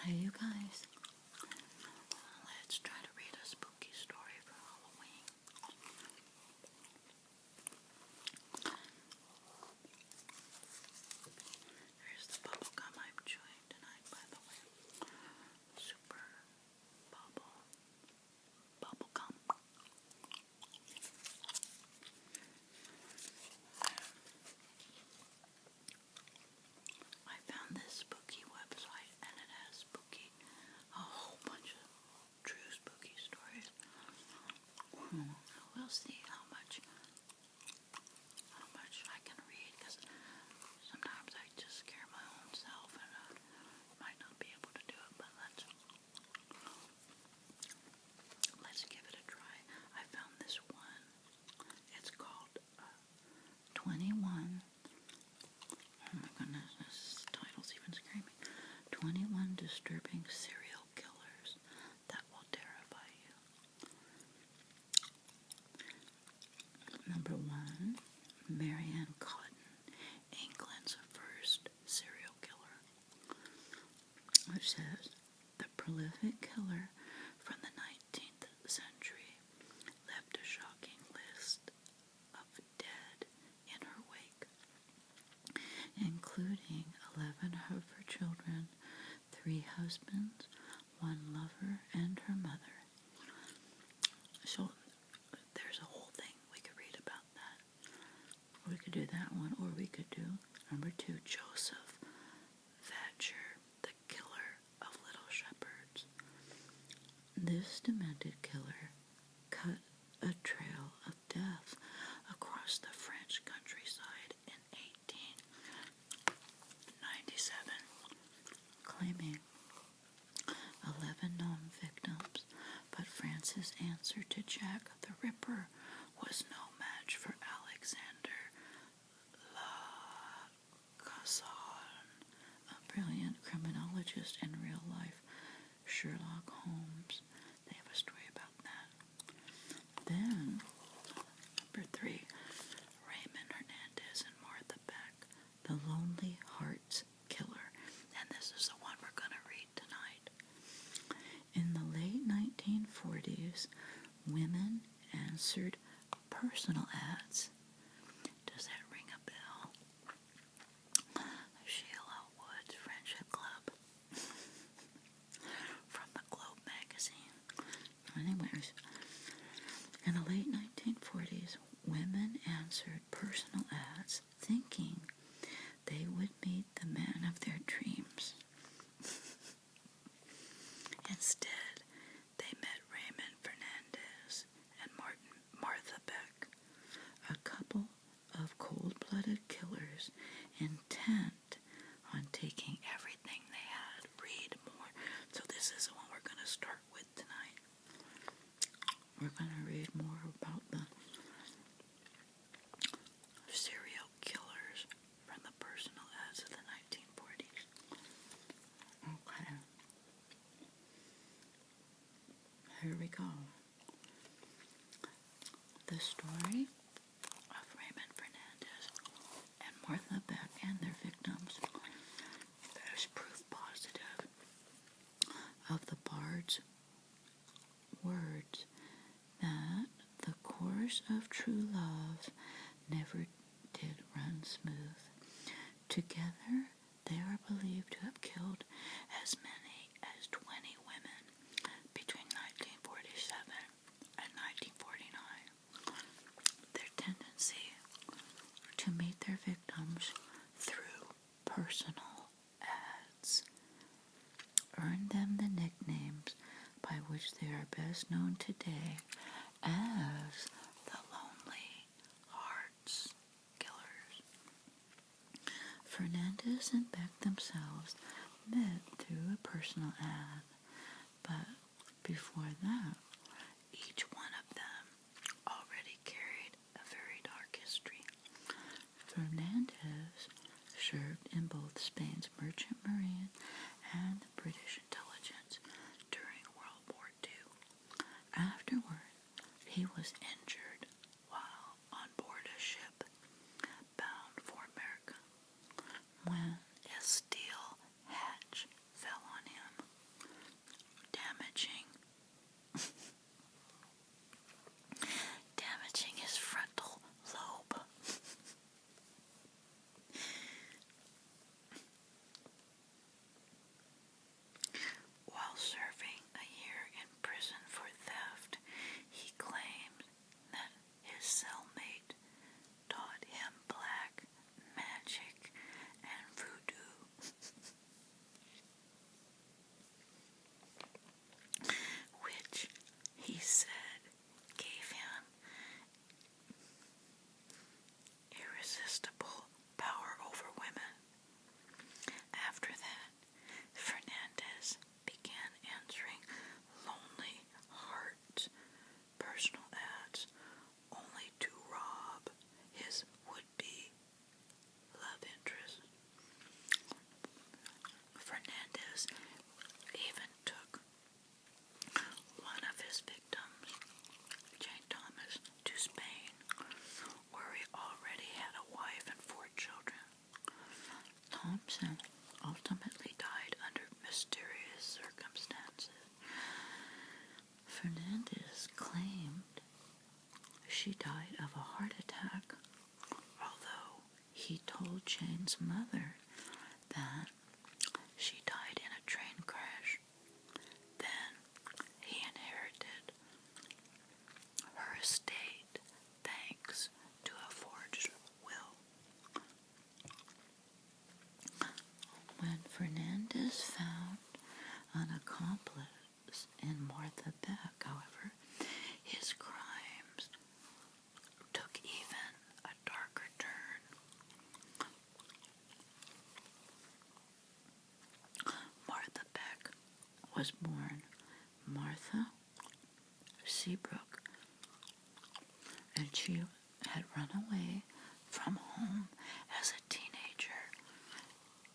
Okay, you guys, let's try to read a spooky story for Halloween. Here's the bubble gum I'm chewing tonight, by the way. Super bubble gum. I found this spooky website and it has a whole bunch of true spooky stories. We'll see how much I can read, because sometimes I just scare my own self and I might not be able to do it, but let's give it a try. I found this one. It's called 21. Oh my goodness, this title's even scaring me. 21 disturbing serial killers that will terrify you. Number 1, Marianne Cotton, England's first serial killer. It says, the prolific killer from the 19th century left a shocking list of dead in her wake, including 11 of her children, 3 husbands, 1 lover, and her mother. So there's a whole thing we could read about that. We could do that one, or we could do number 2, Joseph Thatcher, the killer of little shepherds. This demented killer cut a trail of death across the French countryside in 1897, claiming 11 known victims, but France's answer to Jack the Ripper was no match for Alexander Lacassagne, a brilliant criminologist in real life, Sherlock Holmes. They have a story about that. Then, number 3, Raymond Hernandez and Martha Beck, the Lonely Hearts Killer. And this is the one we're going to read tonight. In the late 1940s, women answered personal ads. Does that ring a bell? Sheila Wood's Friendship Club from the Globe magazine. Anyways, in the late 1940s, women answered personal ads thinking they would meet the man of their dreams. Instead, they met Raymond Fernandez and Martha Beck, a couple of cold-blooded killers intent on taking everything they had. Read more. So this is the one we're going to start with tonight. We're going to read more about the serial killers from the personal ads of the 1940s. Okay. Here we go. The story of Raymond Fernandez and Martha Beck and their victims. There's proof positive of the bard's words that the course of true love never did run smooth. Together, they are believed to have killed as many as 20 women between 1947 and 1949. Their tendency to meet their victims through personal ads earned them the nicknames by which they are best known today as the Lonely Hearts Killers. Fernandez and Beck themselves met through a personal ad, but before that, each one of them already carried a very dark history. Fernandez served in both Spain's Merchant Marine and the British intelligence during World War II. Afterward, he was injured while on board a ship bound for America when a steel hatch fell on him. ultimately died under mysterious circumstances. Fernandez claimed she died of a heart attack, although he told Jane's mother that she died in a train crash. Then he inherited her estate thanks to a forged will. When Fernandez found an accomplice in Martha Beck, however, his crimes took even a darker turn. Martha Beck was born Martha Seabrook, and she had run away from home as a teenager.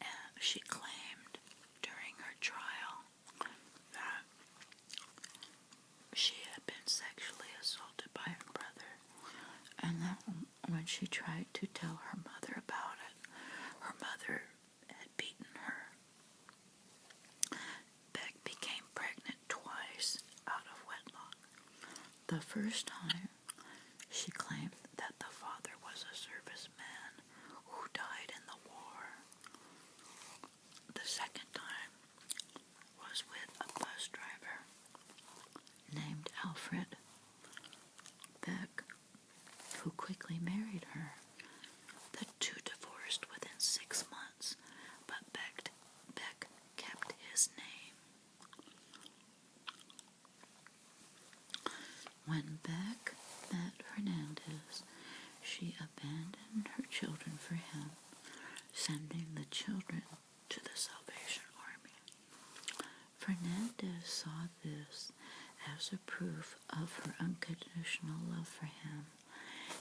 And she claimed during her trial that she had been sexually assaulted by her brother, and that when she tried to tell her mother about it, her mother had beaten her. Beck became pregnant twice out of wedlock. The first time, she claimed that the father was a serviceman who died in the war. The second time was with a bus driver named Alfred Beck, who quickly married her. The two divorced within 6 months, but Beck kept his name. When Beck met Fernandez, she abandoned her children for him, sending the children to the Salvation Army. Fernandez saw this as a proof of her unconditional love for him,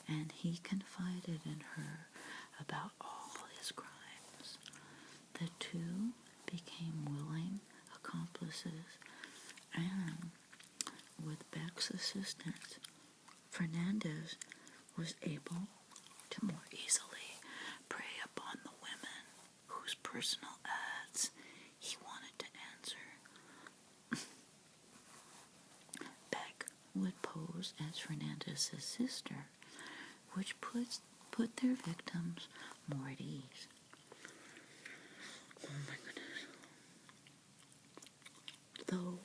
and he confided in her about all his crimes. The two became willing accomplices, and with Beck's assistance, Fernandez was able to more easily prey upon the women whose personal ads he wanted to answer. Beck would pose as Fernandez's sister, which put their victims more at ease. Oh my goodness. Though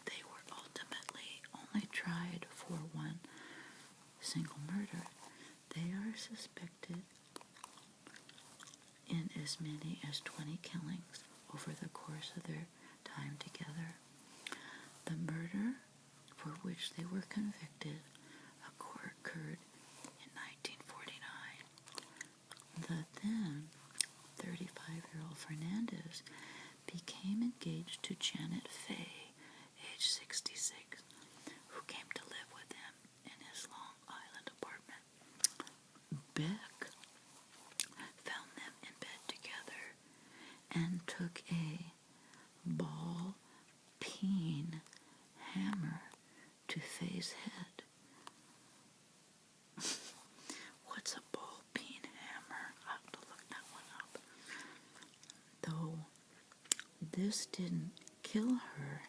they were ultimately only tried for one single murder, they are suspected in as many as 20 killings over the course of their time together. The murder for which they were convicted occurred in 1949. The then 35-year-old Fernandez became engaged to Janet Fay, age 66, who came to live with him in his Long Island apartment. Beck found them in bed together and took a ball peen hammer to Fay's head. What's a ball peen hammer? I'll have to look that one up. Though this didn't kill her,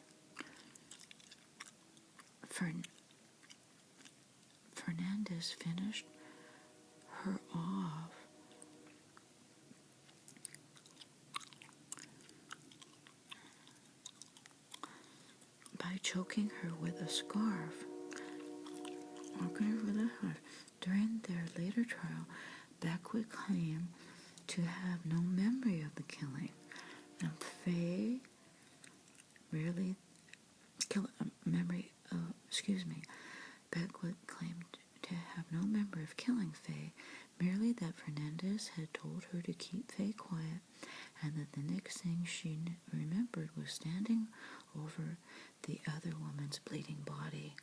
Fernandez finished her off by choking her with a scarf. During their later trial, Beck would claim to have no memory of the killing, and Fay rarely Beck would claim to have no memory of killing Fay, merely that Fernandez had told her to keep Fay quiet, and that the next thing she remembered was standing over the other woman's bleeding body.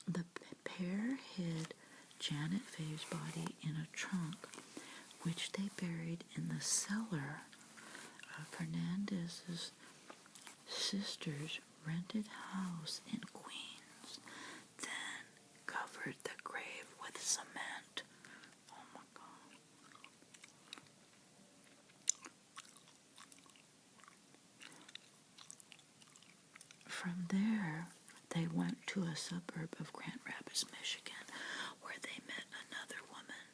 The pair hid Janet Fay's body in a trunk, which they buried in the cellar of Fernandez's sister's rented house in Queens, then covered the grave with cement. Oh my God. From there, they went to a suburb of Grand Rapids, Michigan, where they met another woman,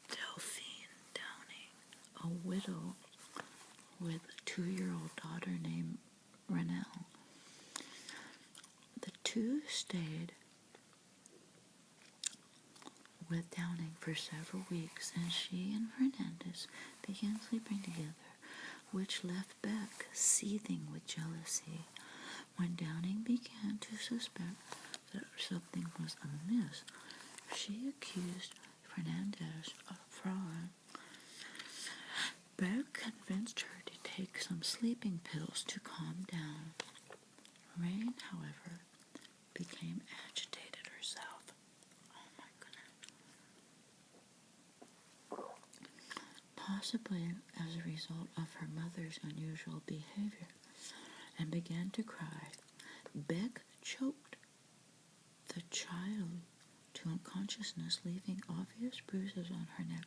Delphine Downing, a widow with a 2-year-old daughter named Renelle. The two stayed with Downing for several weeks, and she and Fernandez began sleeping together, which left Beck seething with jealousy. When Downing began to suspect that something was amiss, she accused Fernandez of fraud. Beck convinced her to take some sleeping pills to calm down. Rain, however, became agitated herself. Oh my goodness. Possibly as a result of her mother's unusual behavior, and began to cry. Beck choked the child to unconsciousness, leaving obvious bruises on her neck.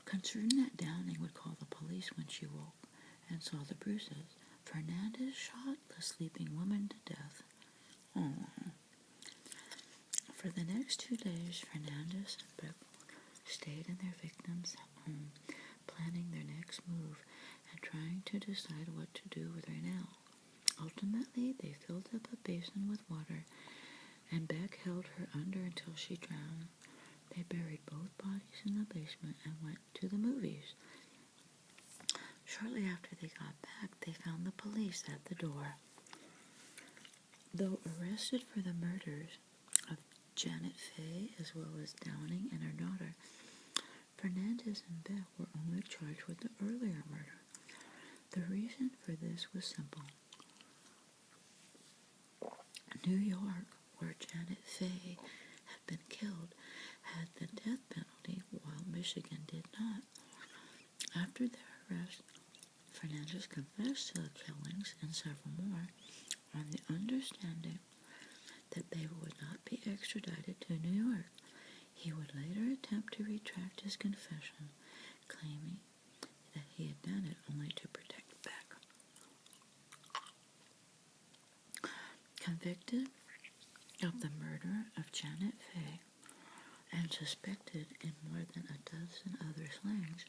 Concerned that Downing would call the police when she woke and saw the bruises, Fernandez shot the sleeping woman to death. Oh. For the next 2 days, Fernandez and Beck stayed in their victim's home, planning their next move and trying to decide what to do with Renelle. Ultimately, they filled up a basin with water, and Beck held her under until she drowned. They buried both bodies in the basement and went to the movies. Shortly after they got back, they found the police at the door. Though arrested for the murders of Janet Fay as well as Downing and her daughter, Fernandez and Beck were only charged with the earlier murder. The reason for this was simple. New York, where Janet Fay had been killed, had the death penalty, while Michigan did not. After their arrest, Fernandez confessed to the killings and several more, on the understanding that they would not be extradited to New York. He would later attempt to retract his confession, claiming that he had done it only to protect Beck. Convicted of the murder of Janet Fay and suspected in more than a dozen other slayings,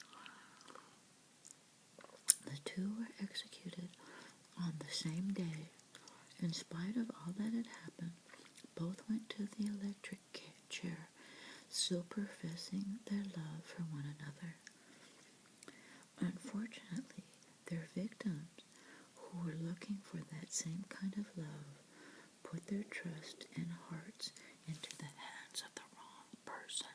the two were executed on the same day. In spite of all that had happened, both went to the electric chair, still professing their love for one another. Unfortunately, their victims, who were looking for that same kind of love, put their trust and hearts into the hands of the wrong person.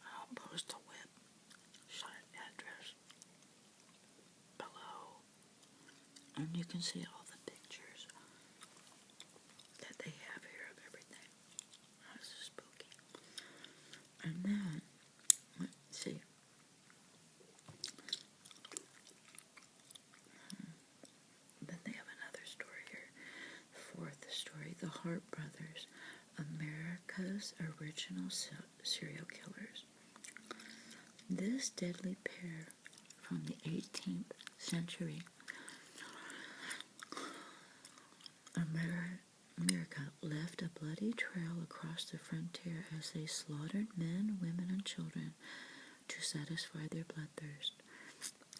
I'll post a website address below, and you can see all the pictures that they have here of everything. That's spooky. And then, let's see. Then they have another story here. Fourth story, the Hart Brothers, America's original serial killers. This deadly pair from the 18th century, America left a bloody trail across the frontier as they slaughtered men, women, and children to satisfy their bloodthirst.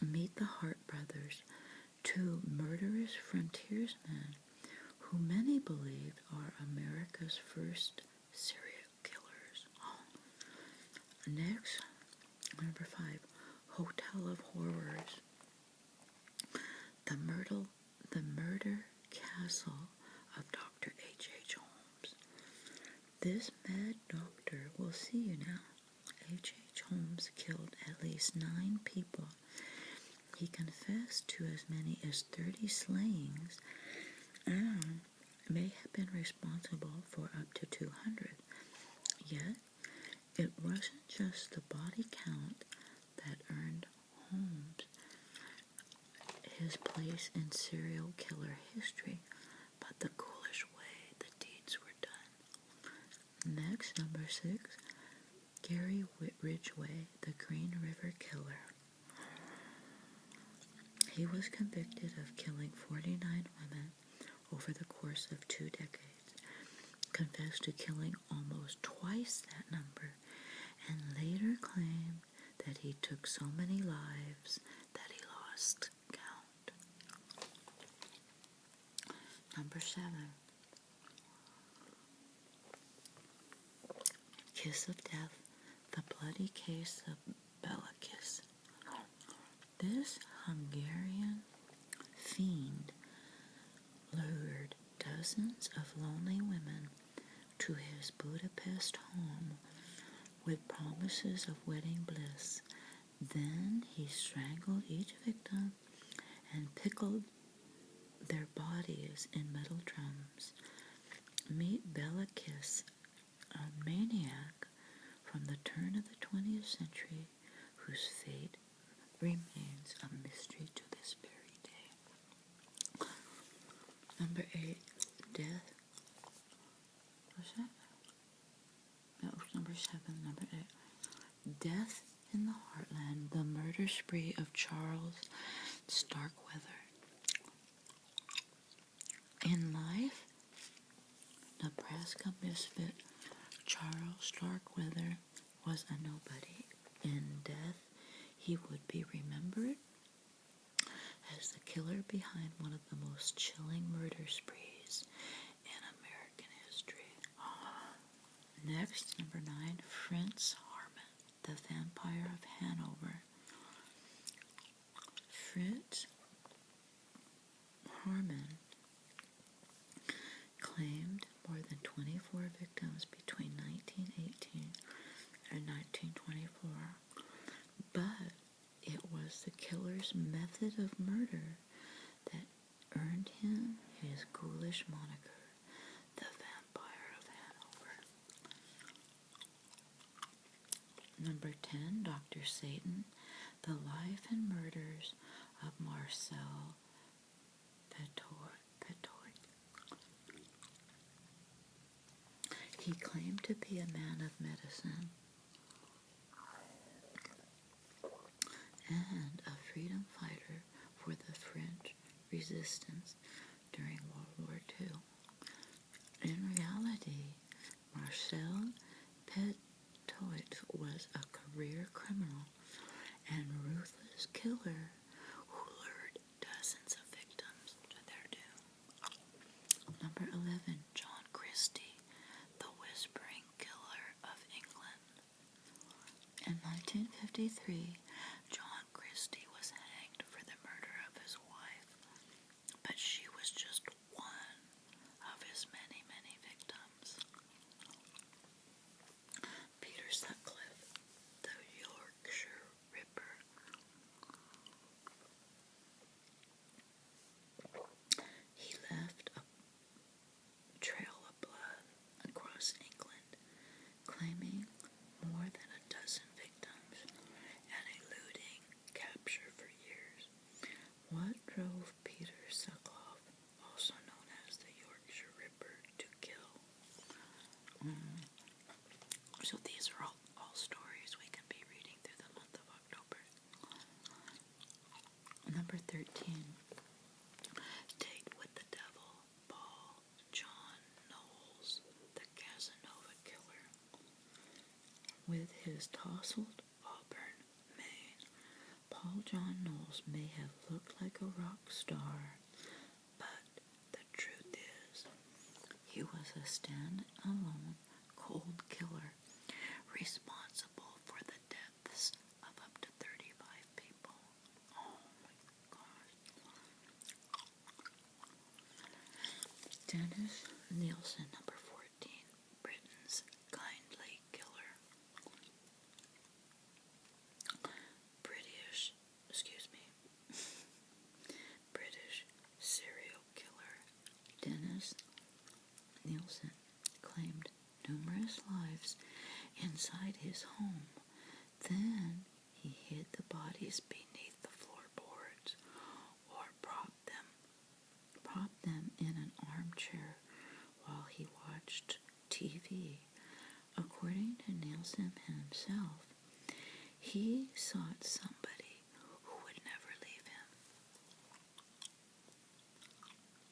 Meet the Hart Brothers, two murderous frontiersmen who many believed are America's first serial killers. Next, number 5, Hotel of Horrors. The murder castle of Dr. H.H. Holmes. This mad doctor will see you now. H.H. Holmes killed at least 9 people. He confessed to as many as 30 slayings and may have been responsible for up to 200. Yet, it wasn't just the body count that earned Holmes his place in serial killer history, but the ghoulish way the deeds were done. Next, number 6, Gary Ridgway, the Green River Killer. He was convicted of killing 49 women over the course of 2 decades, confessed to killing almost twice that number, and later claimed that he took so many lives that he lost count. Number 7. Kiss of Death, the bloody case of Belakis. This Hungarian fiend lured dozens of lonely women to his Budapest home with promises of wedding bliss. Then he strangled each victim and pickled their bodies in metal drums. Meet Belakis, a maniac from the turn of the 20th century whose fate remains a mystery to this very day. Number 8, Death. What's that? That was number 7. Number 8. Death in the Heartland, the murder spree of Charles Starkweather. In life, Nebraska misfit Charles Starkweather was a nobody. In death, he would be remembered as the killer behind one of the most chilling murder sprees in American history. Next, number 9, Fritz Harman, the Vampire of Hanover. Fritz Harman claimed more than 24 victims between 1918 and 1924, but it was the killer's method of murder that earned him his ghoulish moniker, the Vampire of Hanover. Number 10, Dr. Satan, the life and murders of Marcel Petoy. He claimed to be a man of medicine and a freedom fighter for the French resistance during World War II. In reality, Marcel Petoy was a career criminal and ruthless killer who lured dozens of victims to their doom. Number 11, John Christie, the Whispering Killer of England. In 1953, John Christie was hanged for the murder of his wife, but she was just one of his many, many victims. Peter Sutcliffe, the Yorkshire Ripper. He left a trail of blood across England, claiming more than a dozen victims and eluding capture for years. What drove Peter Sutcliffe, also known as the Yorkshire Ripper, to kill? So these are all stories we can be reading through the month of October. Number 13, Date with the Devil, Paul John Knowles, the Casanova Killer. With his tousled auburn mane, Paul John Knowles may have looked like a rock star, but the truth is, he was a stand-alone, cold killer responsible for the deaths of up to 35 people. Oh my gosh. Dennis Nielsen, number 14, Britain's kindly killer. British serial killer Dennis Nielsen claimed numerous lives inside his home. Then he hid the bodies beneath the floorboards or propped them in an armchair while he watched TV. According to Nielsen himself, he sought somebody who would never leave him.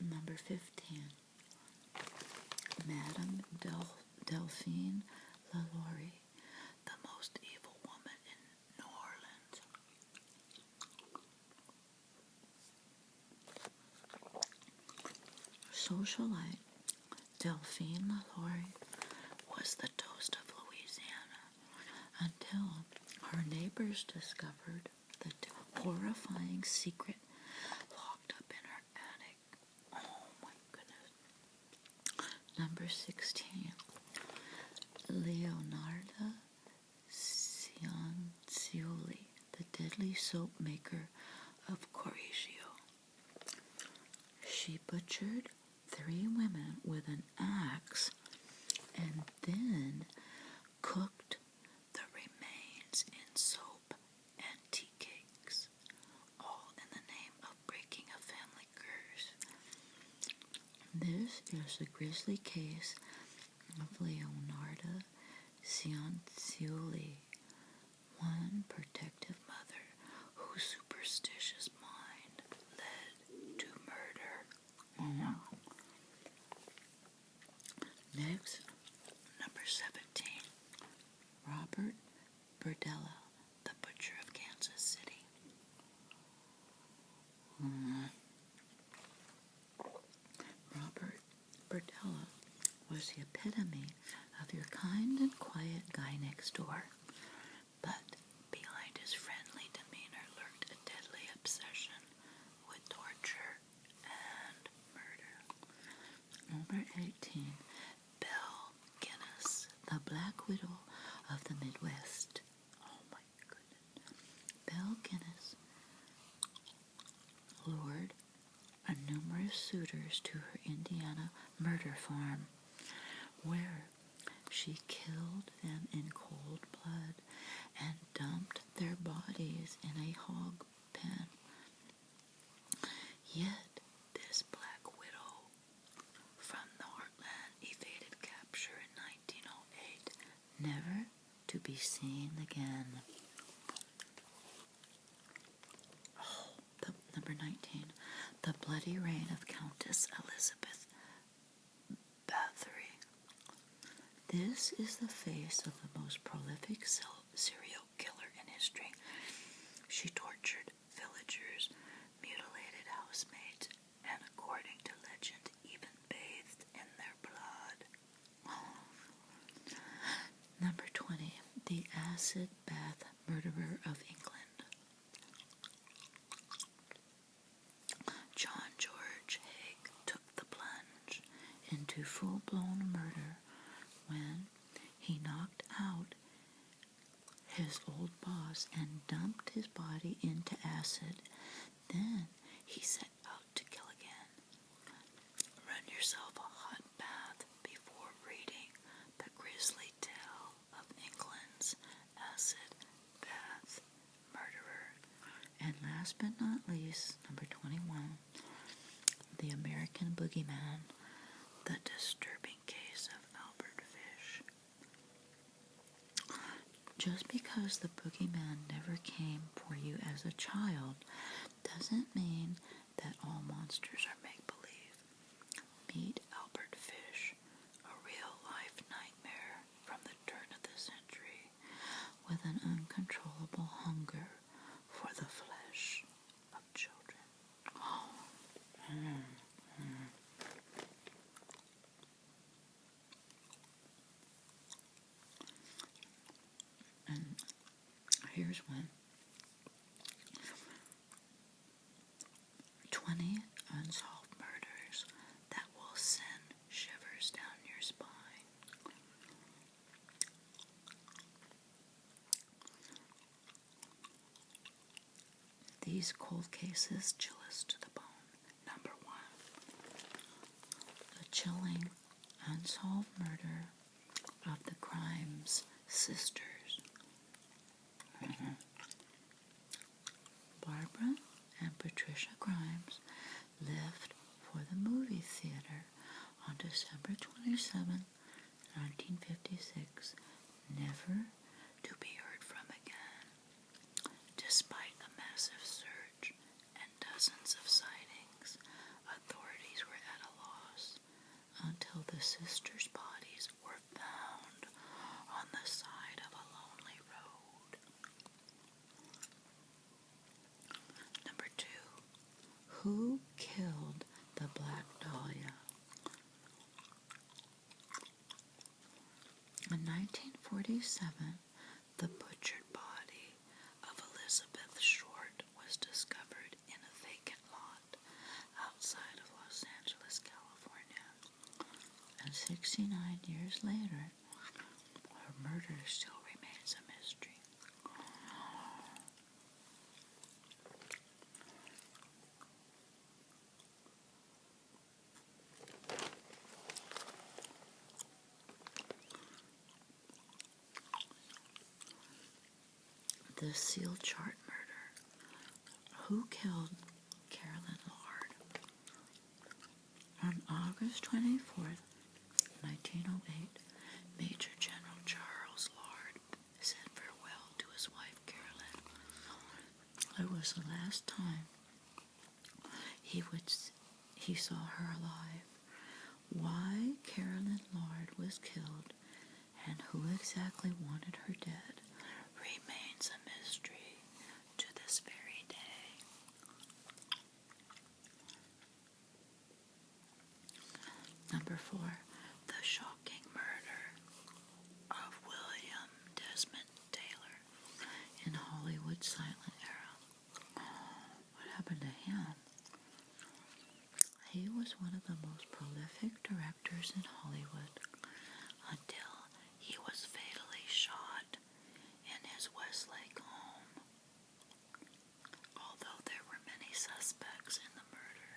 Number 15. Madame Delphine LaLaurie, the most evil woman in New Orleans. Socialite Delphine LaLaurie was the toast of Louisiana until her neighbors discovered the horrifying secret locked up in her attic. Oh my goodness. Number 16. Leonarda Cianciulli, the deadly soap maker of Correggio. She butchered 3 women with an axe and then cooked the remains in soap and tea cakes, all in the name of breaking a family curse. This is the grisly case of Leonarda Cianciulli, one protective mother whose superstitious mind led to murder. Next, number 17. Robert Berdella, the butcher of Kansas City. Robert Berdella was the epitome of your kind and quiet guy next door. But behind his friendly demeanor lurked a deadly obsession with torture and murder. Number 18. Belle Guinness, the Black Widow of the Midwest. Oh my goodness. Belle Guinness lured numerous suitors to her Indiana murder farm, where she killed them in cold blood and dumped their bodies in a hog pen. Yet this Black Widow from the Heartland evaded capture in 1908, never to be seen again. Number 19. The Bloody Reign of Countess Elizabeth Bathory. This is the face of the most prolific serial killer in history. She tortured villagers, mutilated housemaids, and according to legend, even bathed in their blood. Number 20. The Acid Bath Murderer of England. John George Haig took the plunge into full-blown murder when he knocked out his old boss and dumped his body into acid. Then he set out to kill again. Run yourself a hot bath before reading the grisly tale of England's acid bath murderer. And last but not least, number 21, the American Boogeyman, the disturbing case of Albert Fish. Just because the boogeyman never came for you as a child doesn't mean that all monsters are make-believe. Meet Albert Fish, a real-life nightmare from the turn of the century, with an uncontrollable hunger for the flesh of children. And here's one. 20 unsolved murders that will send shivers down your spine. These cold cases chill us to the bone. Number 1. The chilling, unsolved murder of the Grimes sisters. Barbara and Patricia Grimes left for the movie theater on December 27, 1956, never to be heard from again. Despite a massive search and dozens of sightings, authorities were the sisters' bodies were found on the side of a lonely road. Number 2. Who killed the Black Dahlia? In 1947, the butchered body of Elizabeth Short was discovered in a vacant lot outside of Los Angeles, California. And 69 years later, her murder still remains a mystery. The Seal Chart Murder. Who killed Carolyn Lord? On August 24th, 1908, Major General Charles Lord said farewell to his wife Carolyn. It was the last time he saw her alive. Why Carolyn Lord was killed and who exactly wanted her dead remains a mystery to this very day. Number 4. The shocking murder of William Desmond Taylor in Hollywood's silent era. What happened to him? He was one of the most prolific directors in Hollywood until he was fatally shot in his Westlake home. Although there were many suspects in the murder,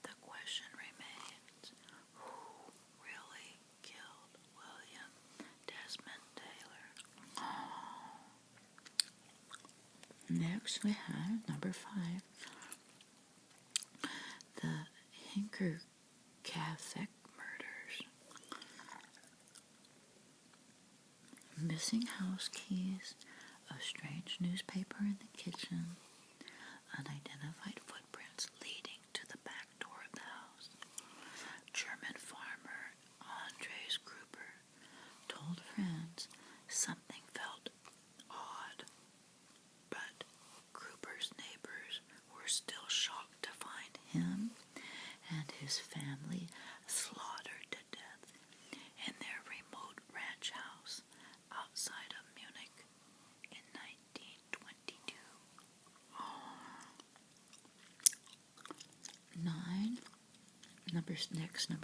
the question remains, who really killed William Desmond Taylor? Next we have number 5, the Hinterkaifeck murders. Missing house keys, a strange newspaper in the kitchen, unidentified footprints leading to the back door of the house. German farmer Andres Gruber told friends something felt odd, but Gruber's neighbors were still shocked to find him and his family slaughtered to death in their remote ranch house outside of Munich in 1922. 9. Number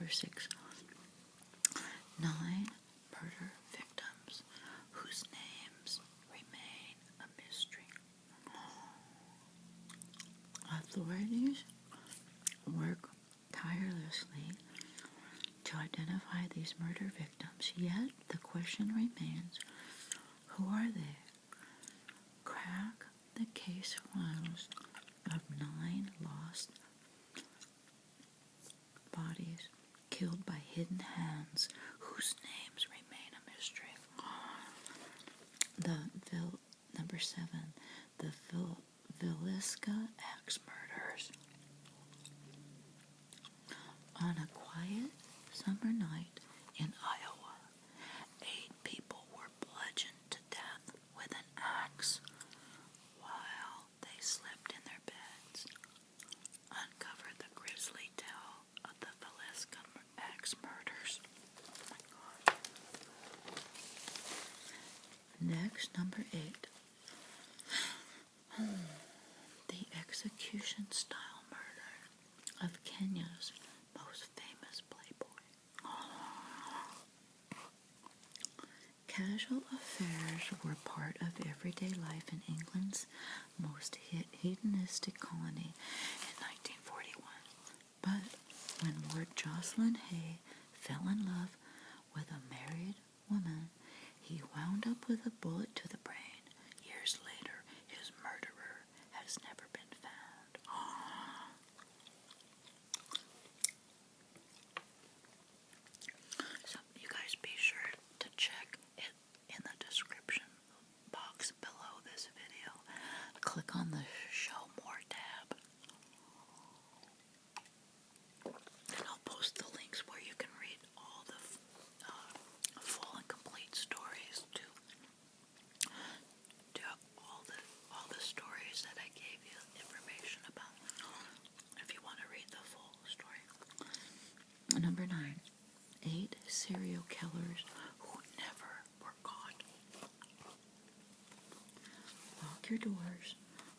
6. 9 murder victims whose names remain a mystery. Authorities work tirelessly to identify these murder victims, yet the question remains, who are they? Crack the case files of 9 lost bodies killed by hidden hands whose names remain a mystery. Number 7, the Villisca Axe murders. On a quiet summer night in Iowa, 8 people were bludgeoned to death with an axe while they slept in their beds. Uncover the grisly tale of the Villisca Axe murders. Oh my God. Next, number 8. The execution-style murder of Kenya's most famous playboy. Casual affairs were part of everyday life in England's most hedonistic colony in 1941. But when Lord Jocelyn Hay fell in love with a married woman, he wound up with a bullet to the brain. Years later, his murderer has never been found. So you guys be sure to check it in the description box below this video. Click on the Show More tab. And I'll post the links where you can read all your doors.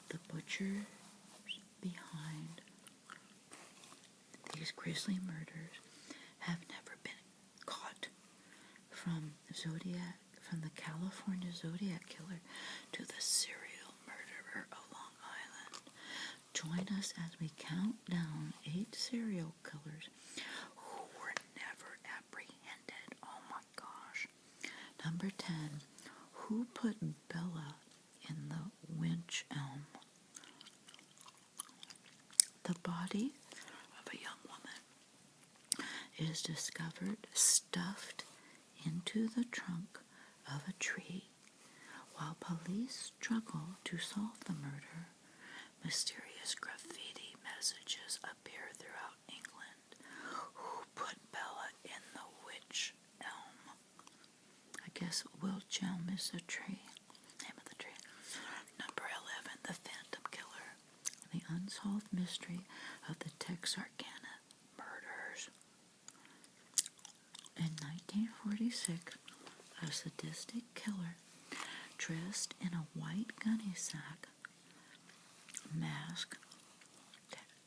The butchers behind these grisly murders have never been caught. From the California Zodiac killer to the serial murderer of Long Island. Join us as we count down 8 serial killers who were never apprehended. Oh my gosh. Number 10. Who put Bella in the winch elm? The body of a young woman is discovered stuffed into the trunk of a tree. While police struggle to solve the murder, mysterious graffiti messages appear throughout England. Who put Bella in the witch elm? I guess Welch Elm is the tree. Name of the tree. Number 11, the Phantom Killer. The unsolved mystery of the Texarkana murders. In 1946, a sadistic killer dressed in a white gunny sack mask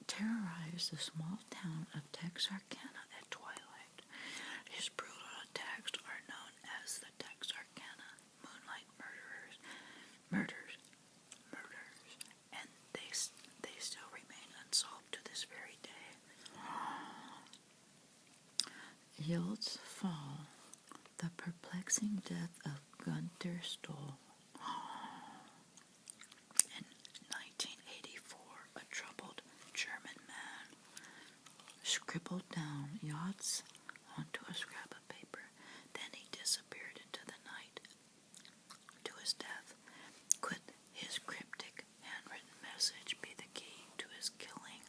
terrorized the small town of Texarkana at twilight. His brutal attacks are known as the Texarkana Moonlight Murders, and they still remain unsolved to this very day. Yelds Fall, the perplexing death of Gunther Stoll. In 1984, a troubled German man scribbled down yachts onto a scrap of paper. Then he disappeared into the night. To his death, could his cryptic handwritten message be the key to his killing?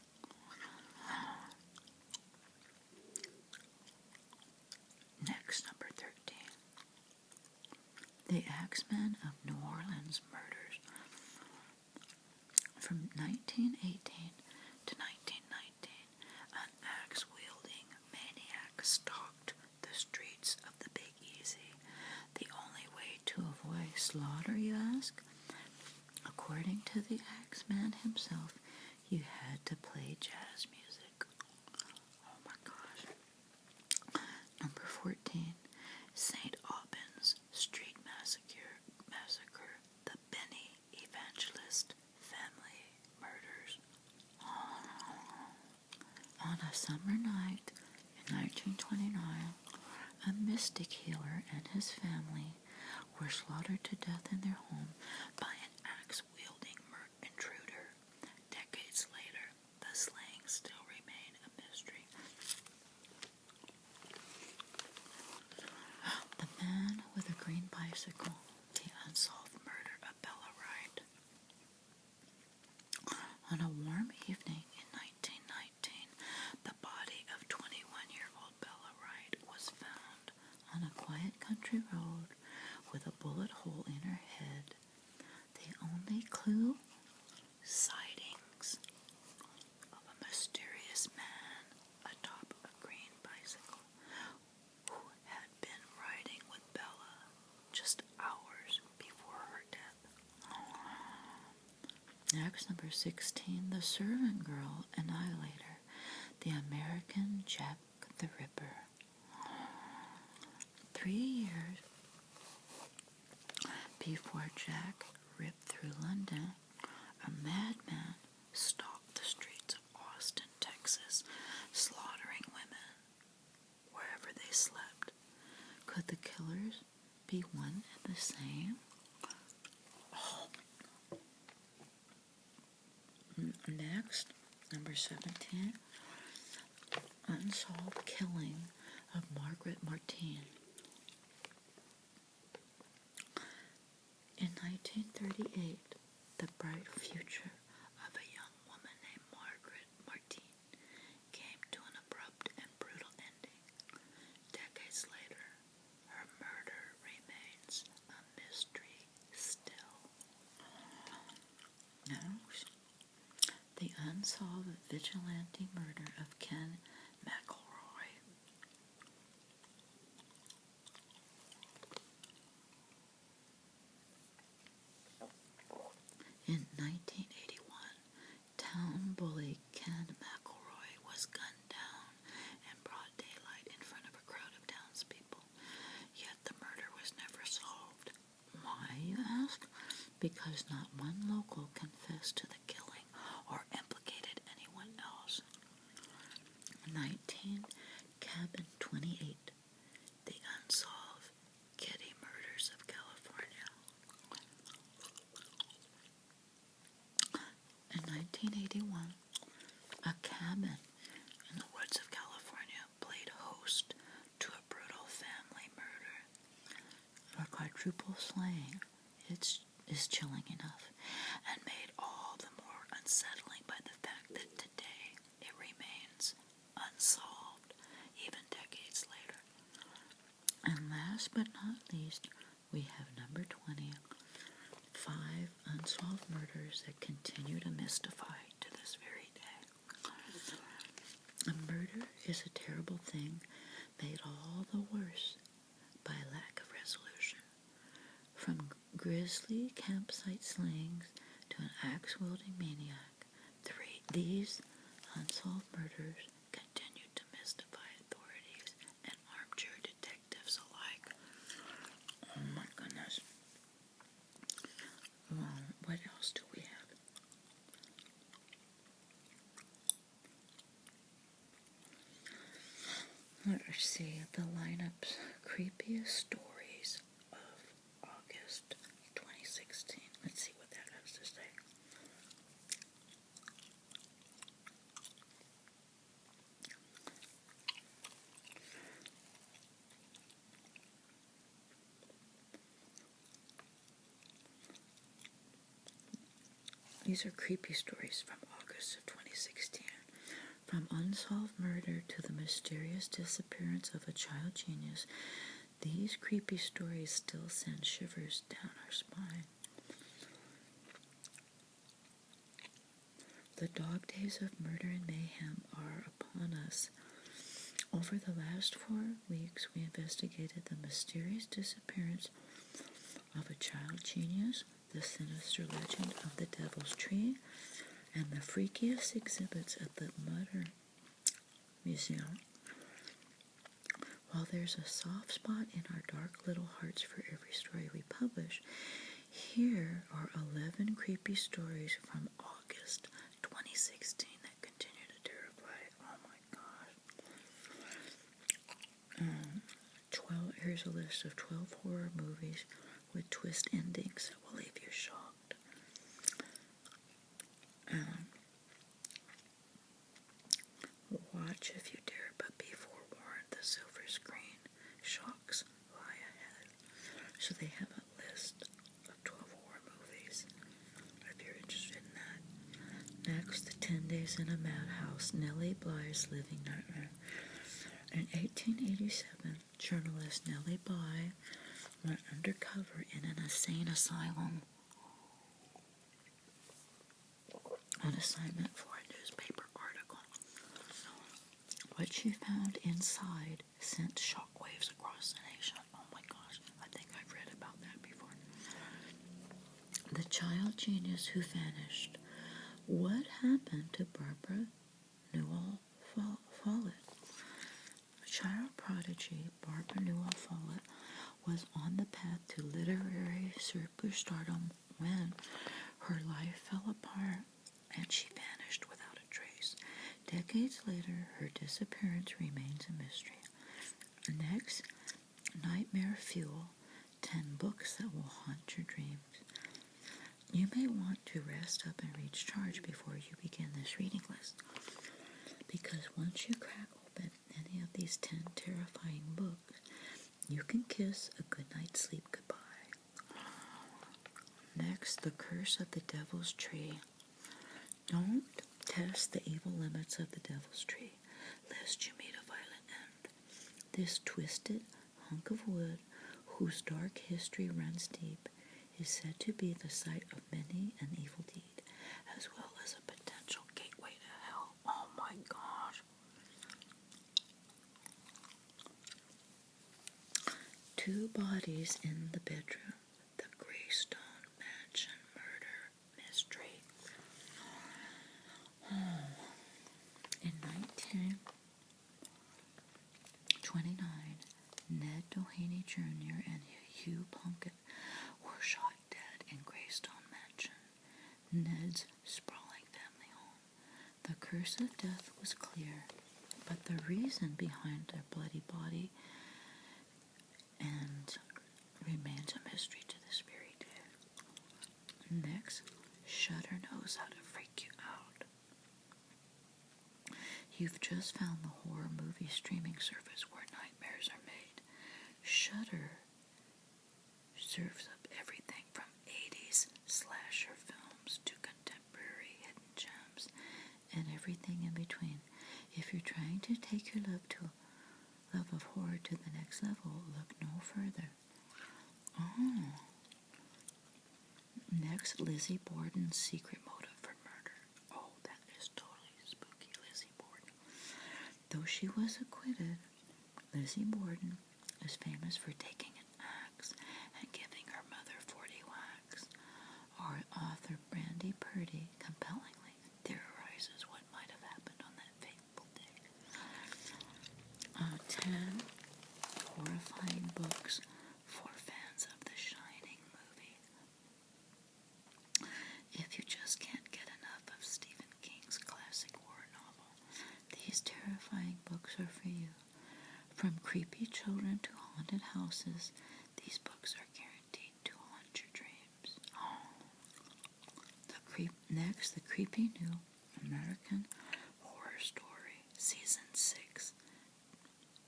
Next, number 13. The Axemen of New Orleans murders. From 1918 to 1919, an axe-wielding maniac stalked the streets of the Big Easy. The only way to avoid slaughter, you ask? According to the Axeman himself, you had to play jazz music. Oh my gosh. Number 14, St. Albans Street Massacre, the Benny Evangelist family murders. On a summer night in 1929, a mystic healer and his family were slaughtered to death in their home by an axe-wielding intruder. Decades later, the slayings still remain a mystery. The Man with a Green Bicycle, the unsolved murder of Bella Wright. On a warm evening in 1919, the body of 21-year-old Bella Wright was found on a quiet country road with a bullet hole in her head. The only clue? Sightings of a mysterious man atop a green bicycle who had been riding with Bella just hours before her death. Next, number 16, The Servant Girl Annihilator, the American Jack the Ripper. 3 years before Jack ripped through London, a madman stalked the streets of Austin, Texas, slaughtering women wherever they slept. Could the killers be one and the same? Next, number 17, Unsolved Killing of Margaret Martine. In 1938, the bright future of a young woman named Margaret Martine came to an abrupt and brutal ending. Decades later, her murder remains a mystery still. Next, the unsolved vigilante murder of Ken McElroy. In 1981, town bully Ken McElroy was gunned down in broad daylight in front of a crowd of townspeople. Yet the murder was never solved. Why, you ask? Because not one local confessed to the killing or implicated anyone else. 19 Cabin 28, the Unsolved Kitty Murders of California. In 1981, a cabin in the woods of California played host to a brutal family murder. A quadruple slaying is chilling enough and made all the more unsettling by the fact that today it remains unsolved, even decades later. And last but not least, we have number 20, 5 unsolved murders that continue to mystify to this very day. A murder is a terrible thing made all the worse by lack of resolution. From grisly campsite slings to an axe-wielding maniac, these unsolved murders continue to mystify authorities and armchair detectives alike. Oh my goodness. Well, what else do we have? Let's see the lineups. Creepiest stories of August 2016. Let's see what that has to say. These are creepy stories from August of 2016. From unsolved murder to the mysterious disappearance of a child genius, these creepy stories still send shivers down our spine. The dog days of murder and mayhem are upon us. Over the last 4 weeks, we investigated the mysterious disappearance of a child genius, the sinister legend of the Devil's Tree, and the freakiest exhibits at the Modern Museum. While there's a soft spot in our dark little hearts for every story we publish, here are 11 creepy stories from August 2016 that continue to terrify. Oh my gosh. Here's a list of 12 horror movies with twist endings that will leave you shocked. Watch if you dare, but be forewarned, the silver screen shocks lie ahead. So they have a list of 12 horror movies, if you're interested in that. Next, the 10 Days in a Madhouse, Nellie Bly's Living Nightmare. In 1887, journalist Nellie Bly went undercover in an insane asylum on assignment for a newspaper article. What she found inside sent shockwaves across the nation. Oh my gosh, I think I've read about that before. The child genius who vanished. What happened to Barbara Newell Follett? Child prodigy Barbara Newell Follett was on the path to literary superstardom when her life fell apart and she vanished without a trace. Decades later, her disappearance remains a mystery. Next, Nightmare Fuel, 10 books that will haunt your dreams. You may want to rest up and recharge before you begin this reading list, because once you crack open any of these 10 terrifying books, you can kiss a good night's sleep goodbye. Next, The Curse of the Devil's Tree. Don't test the evil limits of the Devil's Tree, lest you meet a violent end. This twisted hunk of wood, whose dark history runs deep, is said to be the site of many an evil deed, as well as a potential gateway to hell. Oh my gosh. 2 bodies in the bedroom. The Greystone Mansion Murder Mystery. Doheny Jr. and Hugh Plunkett were shot dead in Greystone Mansion, Ned's sprawling family home. The curse of death was clear, but the reason behind their bloody body and remains a mystery to this very day. Next, Shudder knows how to freak you out. You've just found the horror movie streaming service where nightmares are made. Shudder serves up everything from 80s slasher films to contemporary hidden gems and everything in between. If you're trying to take your love of horror to the next level, look no further. Next, Lizzie Borden's secret motive for murder. Oh, that is totally spooky, Lizzie Borden. Though she was acquitted, Lizzie Borden is famous for taking an axe and giving her mother 40 whacks. Our author Brandy Purdy compellingly theorizes what might have happened on that fateful day. 10 horrifying books for fans of The Shining movie. If you just can't get enough of Stephen King's classic horror novel, these terrifying books are for you. From creepy children to haunted houses, these books are guaranteed to haunt your dreams. Next, the creepy new American Horror Story, Season 6.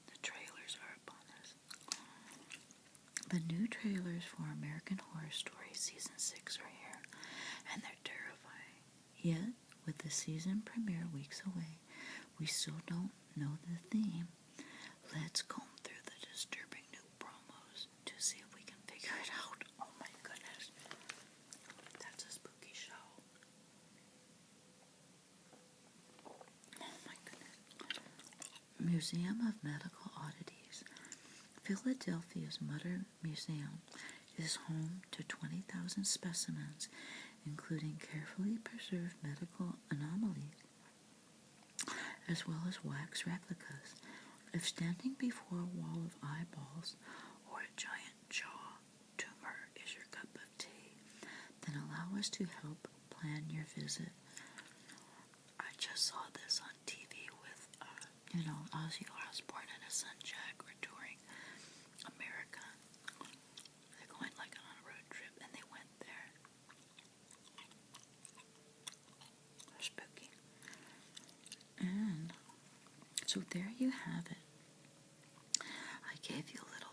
The trailers are upon us. The new trailers for American Horror Story Season 6 are here, and they're terrifying. Yet, with the season premiere weeks away, we still don't know the theme. Let's comb through the disturbing new promos to see if we can figure it out. Oh my goodness. That's a spooky show. Oh my goodness. Museum of Medical Oddities. Philadelphia's Mutter Museum is home to 20,000 specimens, including carefully preserved medical anomalies, as well as wax replicas. If standing before a wall of eyeballs or a giant jaw tumor is your cup of tea, then allow us to help plan your visit. I just saw this on TV with, Ozzy Osbourne and his son Jack were touring America. They're going like on a road trip, and they went there. They're spooky. And so there you have it. I gave you a little